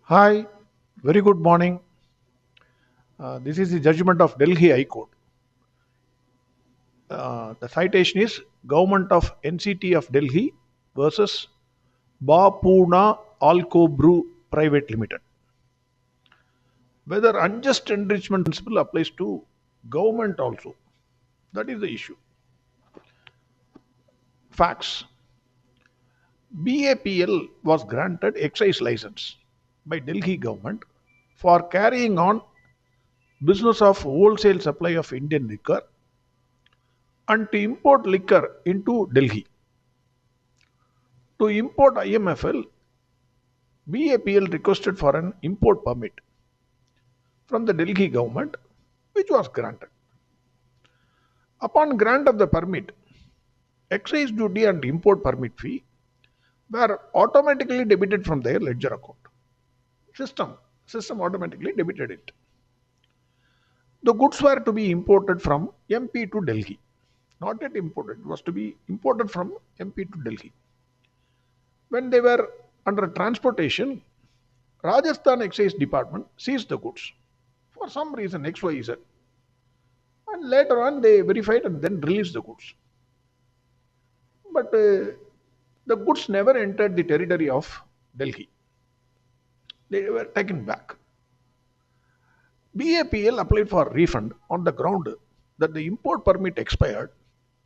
Hi, very good morning. This is the judgment of Delhi High Court. The citation is Government of NCT of Delhi versus Bapuna Alco Brew Private Limited. Whether unjust enrichment principle applies to government also. That is the issue. Facts. BAPL was granted excise license by Delhi government for carrying on business of wholesale supply of Indian liquor and to import liquor into Delhi. To import IMFL, BAPL requested for an import permit from the Delhi government, which was granted. Upon grant of the permit, excise duty and import permit fee were automatically debited from their ledger account. System system automatically debited it. The goods were to be imported from MP to Delhi. Not yet imported, it was to be imported from MP to Delhi. When they were under transportation, Rajasthan Excise Department seized the goods for some reason XYZ, and later on they verified and then released the goods. But the goods never entered the territory of Delhi. They were taken back. BAPL applied for refund on the ground that the import permit expired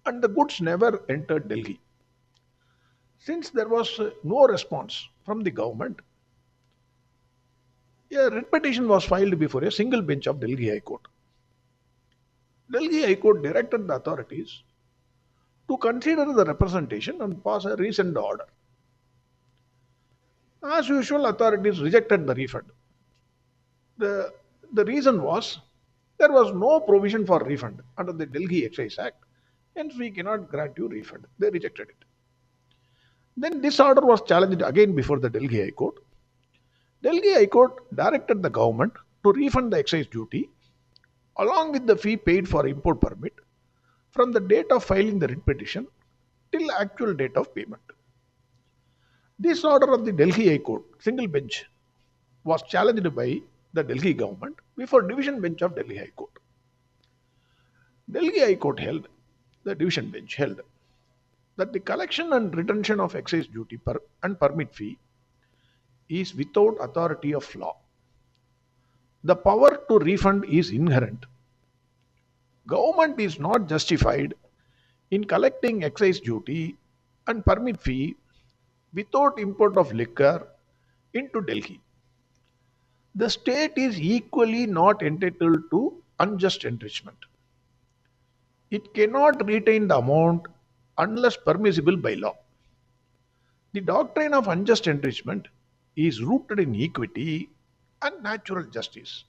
and the goods never entered Delhi. Since there was no response from the government, a writ petition was filed before a single bench of Delhi High Court. Delhi High Court directed the authorities to consider the representation and pass a rescind order. As usual, authorities rejected the refund. The, the reason was there was no provision for refund under the Delhi Excise Act, hence we cannot grant you refund. They rejected it. Then this order was challenged again before the Delhi High Court. Delhi High Court directed the government to refund the excise duty along with the fee paid for import permit from the date of filing the writ petition till actual date of payment. This order of the Delhi High Court, single bench, was challenged by the Delhi government before division bench of Delhi High Court. Delhi High Court held, the division bench held, that the collection and retention of excise duty and permit fee is without authority of law. The power to refund is inherent. Government is not justified in collecting excise duty and permit fee without import of liquor into Delhi. The state is equally not entitled to unjust enrichment. It cannot retain the amount unless permissible by law. The doctrine of unjust enrichment is rooted in equity and natural justice.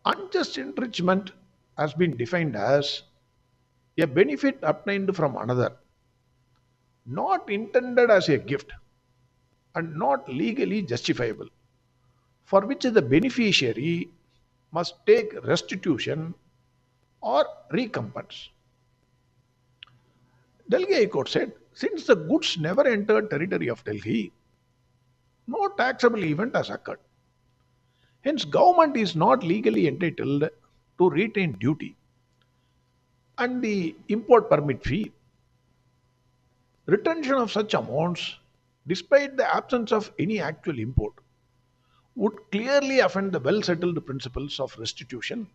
Unjust enrichment has been defined as a benefit obtained from another, not intended as a gift and not legally justifiable, for which the beneficiary must take restitution or recompense. Delhi High Court said, since the goods never entered territory of Delhi, no taxable event has occurred. Hence, government is not legally entitled to retain duty and the import permit fee. Retention of such amounts, despite the absence of any actual import, would clearly offend the well settled principles of restitution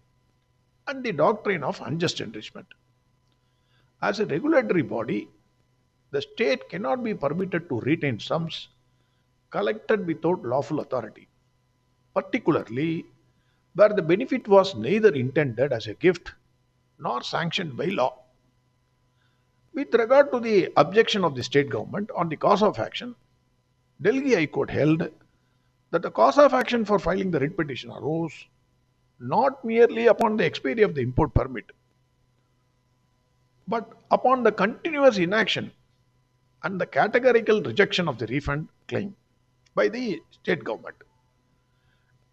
and the doctrine of unjust enrichment. As a regulatory body, the state cannot be permitted to retain sums collected without lawful authority, particularly where the benefit was neither intended as a gift nor sanctioned by law. With regard to the objection of the state government on the cause of action, Delhi High Court held that the cause of action for filing the writ petition arose not merely upon the expiry of the import permit, but upon the continuous inaction and the categorical rejection of the refund claim by the state government.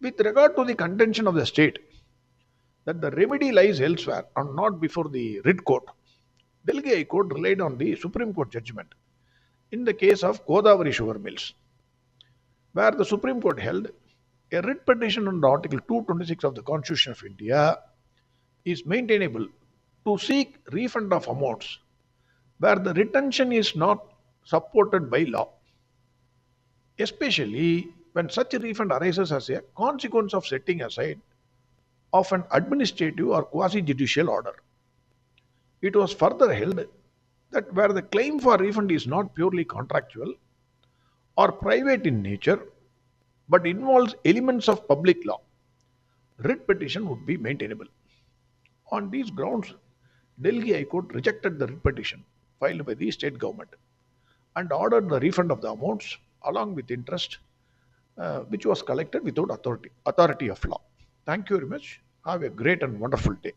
With regard to the contention of the state that the remedy lies elsewhere and not before the writ court, Delhi High Court relied on the Supreme Court judgment in the case of Godavari Sugar Mills. where the Supreme Court held a writ petition under Article 226 of the Constitution of India is maintainable to seek refund of amounts where the retention is not supported by law, especially when such a refund arises as a consequence of setting aside of an administrative or quasi judicial order. It was further held that where the claim for refund is not purely contractual or private in nature but involves elements of public law, writ petition would be maintainable. On these grounds, Delhi High Court rejected the writ petition filed by the state government and ordered the refund of the amounts along with interest which was collected without authority of law. Thank you very much. Have a great and wonderful day.